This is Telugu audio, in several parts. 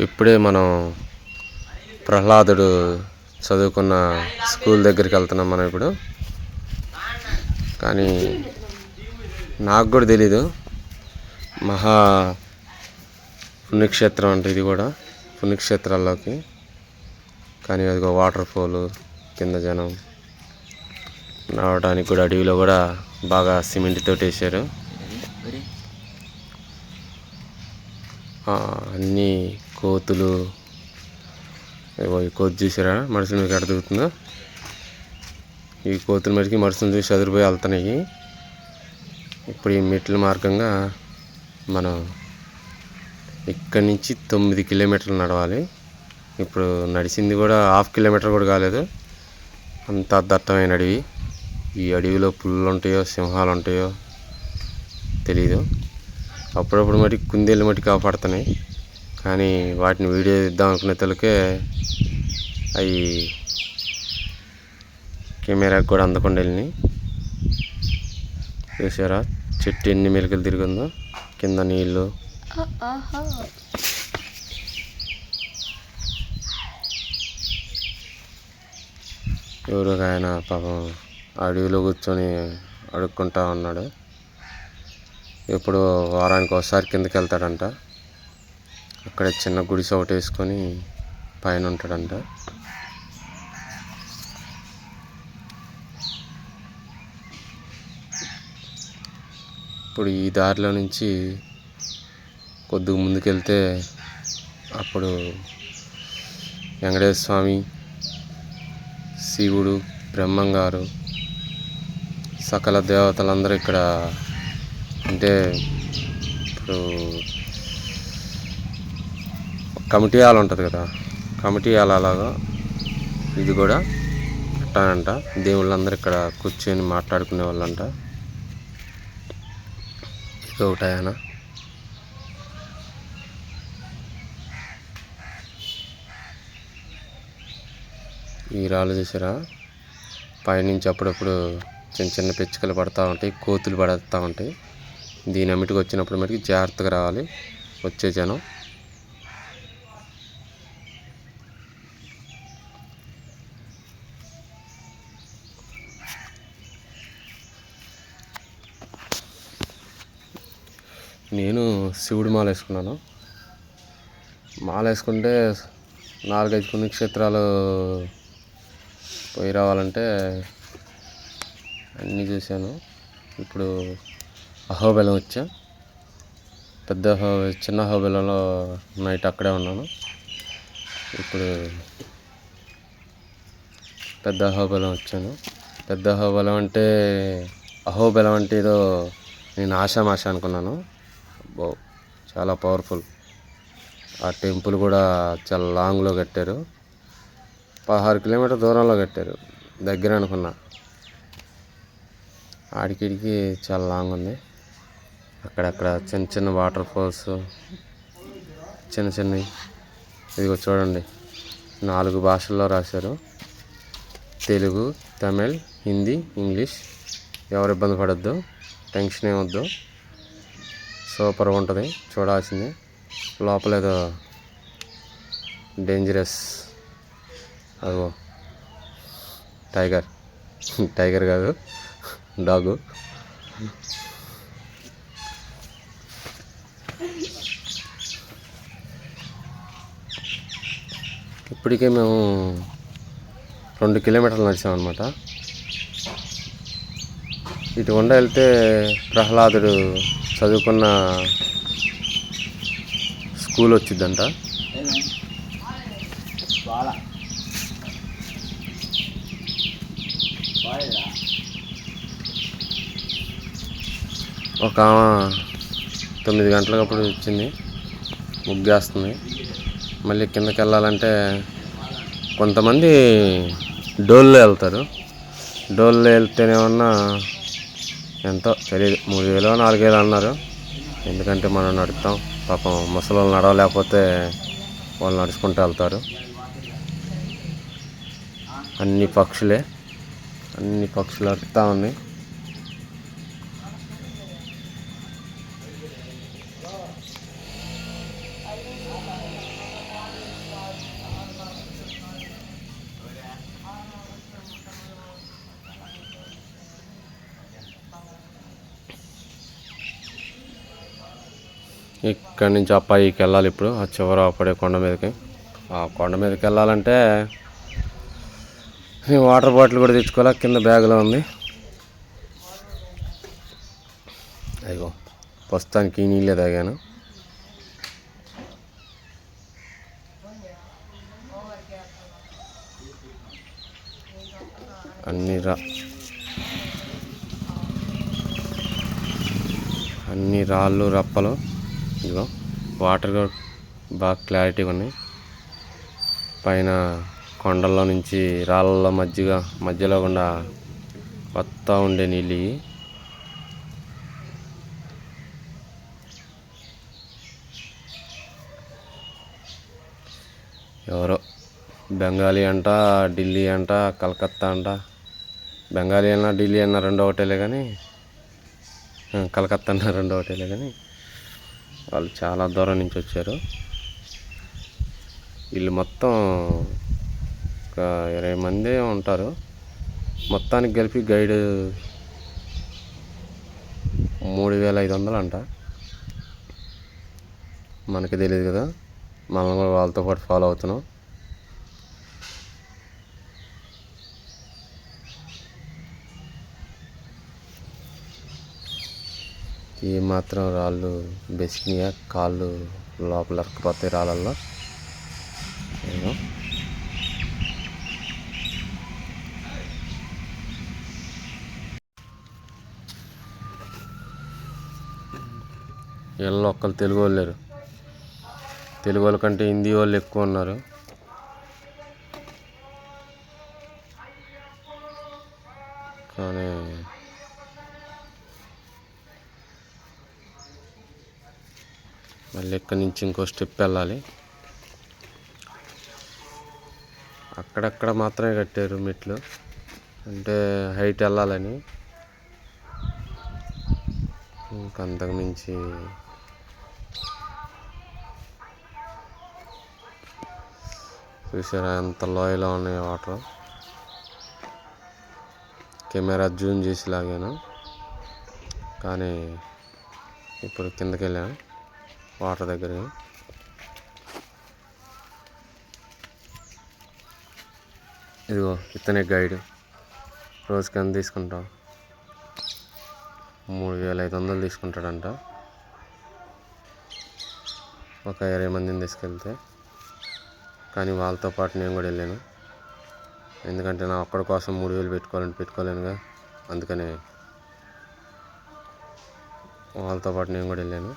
ఇప్పుడే మనం ప్రహ్లాదుడు చదువుకున్న స్కూల్ దగ్గరికి వెళ్తున్నాం మనం ఇప్పుడు. కానీ నాకు కూడా తెలీదు మహా పుణ్యక్షేత్రం అంటే ఇది కూడా పుణ్యక్షేత్రాల్లోకి. కానీ అదిగో వాటర్ ఫాల్ కింద జనం నడవడానికి కూడా అడవిలో కూడా బాగా సిమెంట్ తోటి వేసారు. అన్నీ కోతులు. ఈ కోతి చూసారా మనుషుల మీద ఎక్కడ దిగుతుందో. ఈ కోతుల మటుకి మనుషులు చూసి చదిరిపోయి వెళ్తున్నాయి. ఇప్పుడు ఈ మెట్ల మార్గంగా మనం ఇక్కడి నుంచి 9 కిలోమీటర్లు నడవాలి. ఇప్పుడు నడిచింది కూడా 1/2 కిలోమీటర్ కూడా కాలేదు. అంత దట్టమైన అడవి. ఈ అడవిలో పులులు ఉంటాయో సింహాలు ఉంటాయో తెలీదు. అప్పుడప్పుడు మటుకు కుందేళ్ళు మటుకు కాపాడుతున్నాయి. కానీ వాటిని వీడియో ఇద్దాం అనుకునే తలకే అవి కెమెరాకి కూడా అందకుండా వెళ్ళినాయి. చూసారా చెట్టు ఎన్ని మెలికలు తిరిగిందో, కింద నీళ్ళు. ఎవరో ఆయన పాపం అడవిలో కూర్చొని అడుక్కుంటా ఉన్నాడు. ఎప్పుడు వారానికి ఒకసారి కిందకి వెళ్తాడంట. అక్కడ చిన్న గుడిసె ఒకటి వేసుకొని పైన ఉంటాడంట. ఇప్పుడు ఈ దారిలో నుంచి కొద్దిగా ముందుకెళ్తే అప్పుడు వెంకటేశ్వర స్వామి, శివుడు, బ్రహ్మంగారు, సకల దేవతలందరూ ఇక్కడ. అంటే ఇప్పుడు కమిటీ హాల్ ఉంటుంది కదా, కమిటీ హాల్ అలాగా ఇది కూడా అట్టానంట. దేవుళ్ళందరూ ఇక్కడ కూర్చొని మాట్లాడుకునే వాళ్ళంట. ఇది ఒకటాయన. ఈ రాళ్ళు చూసారా పైనుంచి అప్పుడప్పుడు చిన్న చిన్న పిచ్చుకలు పడతా ఉంటాయి, కోతులు పడతా ఉంటాయి. దీని అమ్మిటికి వచ్చినప్పుడు మటుకు జాగ్రత్తగా రావాలి వచ్చే జనం. నేను శివుడి మాల వేసుకున్నాను. మాల వేసుకుంటే 4-5 పుణ్యక్షేత్రాలు పోయి రావాలంటే అన్నీ చూశాను. ఇప్పుడు అహోబిలం వచ్చా. చిన్న అహోబిలంలో నైట్ అక్కడే ఉన్నాను. ఇప్పుడు పెద్ద అహోబిలం వచ్చాను. పెద్ద అహోబిలం అంటే ఏదో నేను ఆషామాష అనుకున్నాను. చాలా పవర్ఫుల్. ఆ టెంపుల్ కూడా చాలా లాంగ్లో కట్టారు. 16 కిలోమీటర్ దూరంలో కట్టారు. దగ్గర అనుకున్నా, ఆడికిడికి చాలా లాంగ్ ఉంది. అక్కడక్కడ చిన్న చిన్న వాటర్ ఫాల్స్ చిన్న చిన్నవి. ఇదిగో చూడండి 4 భాషల్లో రాశారు. తెలుగు, తమిళ్, హిందీ, ఇంగ్లీష్. ఎవరు ఇబ్బంది పడద్దు, టెన్షన్ ఏమొద్దు. సూపర్గా ఉంటుంది, చూడాల్సిందే. లోపలేదో డేంజరస్ అదిగో టైగర్ కాదు డాగు. ఇప్పటికే మేము 2 కిలోమీటర్లు నడిచామన్నమాట. ఇటు గుండా వెళ్తే ప్రహ్లాదుడు చదువుకున్న స్కూల్ వచ్చిందంట. ఒక 9 గంటలకప్పుడు వచ్చింది, ముగ్గేస్తుంది. మళ్ళీ కిందకి వెళ్ళాలంటే కొంతమంది డోల్లో వెళ్తారు. డోల్లో వెళ్తేనేమన్నా ఎంతో తెలియదు 3,000 4,000 అన్నారు. ఎందుకంటే మనం నడుపుతాం. పాపం ముసలి నడవలేకపోతే వాళ్ళు నడుచుకుంటూ వెళ్తారు. అన్ని పక్షులు అరుస్తూ ఉన్నాయి. ఇక్కడి నుంచి ఆ పైకి వెళ్ళాలి. ఇప్పుడు ఆ చివర పడే కొండ మీదకి. ఆ కొండ మీదకి వెళ్ళాలంటే వాటర్ బాటిల్ కూడా తెచ్చుకోవాలి. కింద బ్యాగ్లో ఉంది. అయ్యో ప్రస్తుతానికి నీళ్ళే తాగాను. అన్ని రాళ్ళు రప్పలు. ఇదిగో వాటర్ కూడా బాగా క్లారిటీగా ఉన్నాయి. పైన కొండల్లో నుంచి రాళ్ళలో మధ్యలో గుండా వస్తూ ఉండే నీళ్ళు. ఎవరో బెంగాలీ అంట, ఢిల్లీ అంట, కలకత్తా అంట. బెంగాలీ అన్నా ఢిల్లీ అన్నా రెండో ఒకటేలే కానీ, కలకత్తా అన్నా రెండో ఒకటేలే కానీ వాళ్ళు చాలా దూరం నుంచి వచ్చారు. వీళ్ళు మొత్తం ఒక 20 మంది ఉంటారు. మొత్తానికి కలిపి గైడ్ 3500 అంట. మనకి తెలియదు కదా, మనం కూడా వాళ్ళతో పాటు ఫాలో అవుతున్నాం. ఈ మాత్రం రాళ్ళు బెసికినాయా, కాళ్ళు లోపల అరకపోతాయి రాళ్ళల్లో. వీళ్ళు ఒక్కరు తెలుగు వాళ్ళు లేరు. తెలుగు వాళ్ళ కంటే హిందీ వాళ్ళు ఎక్కువ ఉన్నారు. కానీ మళ్ళీ ఇక్కడి నుంచి ఇంకో స్టెప్ వెళ్ళాలి. అక్కడక్కడ మాత్రమే కట్టారు మెట్లు, అంటే హైట్ వెళ్ళాలని. ఇంకంతకు మించి చూసారా ఎంత లోయలో ఉన్నాయి వాటర్. కెమెరా జూమ్ చేసి లాగాను, కానీ ఇప్పుడు కిందకి వెళ్ళాను వాటర్ దగ్గర. ఇదిగో ఇతనే గైడ్. రోజుకి ఎంత తీసుకుంటాం? 3500 తీసుకుంటాడంట ఒక 20 మందిని తీసుకెళ్తే. కానీ వాళ్ళతో పాటు నేను కూడా వెళ్ళాను. ఎందుకంటే నా ఒక్కడి కోసం 3000 పెట్టుకోలేనుగా. అందుకనే వాళ్ళతో పాటు నేను కూడా వెళ్ళాను.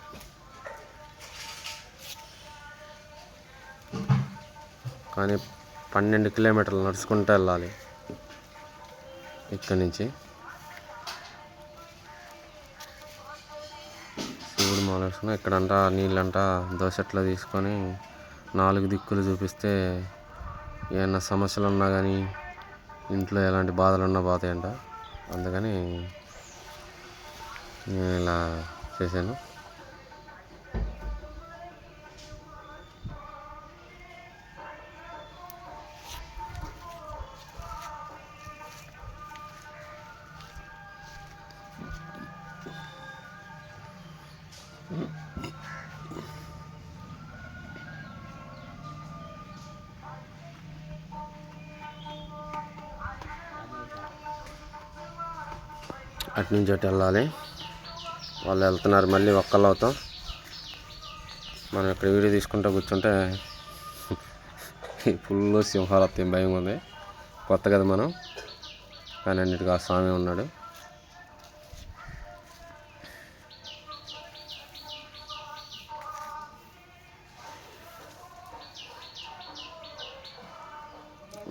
కానీ 12 కిలోమీటర్లు నడుచుకుంటూ వెళ్ళాలి ఇక్కడి నుంచి. శివుడు మాలేసుకుని ఇక్కడంట నీళ్ళంట దోసెట్లో తీసుకొని 4 దిక్కులు చూపిస్తే ఏమన్నా సమస్యలు ఉన్నా కానీ, ఇంట్లో ఎలాంటి బాధలు ఉన్నా పోతాయంట. అందుకని నేను ఇలా చేశాను. అటు నుంచి అటు వెళ్ళాలి. వాళ్ళు వెళ్తున్నారు, మళ్ళీ ఒక్కళ్ళు అవుతాం. మనం ఇక్కడ వీడియో తీసుకుంటూ కూర్చుంటే ఫుల్ సింహాలు వస్తాయి, భయం ఉంది. కొత్త కదా మనం, కానీ అన్నిటికీ ఆ స్వామి ఉన్నాడు.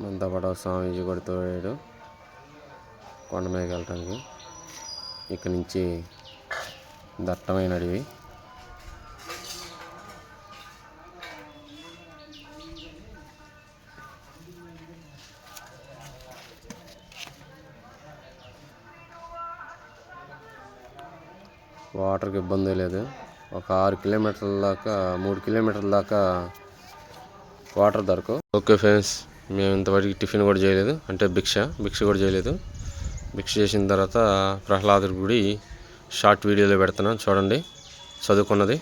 మనతో పాటు స్వామీజీ కూడా తోడాడు కొండ మీదకి వెళ్ళటానికి. ఇక్కడి నుంచి దట్టమైన అడవి. వాటర్కి ఇబ్బంది లేదు. ఒక 6 కిలోమీటర్ల దాకా 3 కిలోమీటర్ల దాకా వాటర్ దొరకవు. ఓకే ఫ్రెండ్స్, మేము ఇంతవరకు టిఫిన్ కూడా చేయలేదు, అంటే భిక్ష కూడా చేయలేదు. భిక్ష చేసిన తర్వాత ప్రహ్లాదుడి గుడి షార్ట్ వీడియోలో పెడుతున్నాను చూడండి, చదువుకున్నది.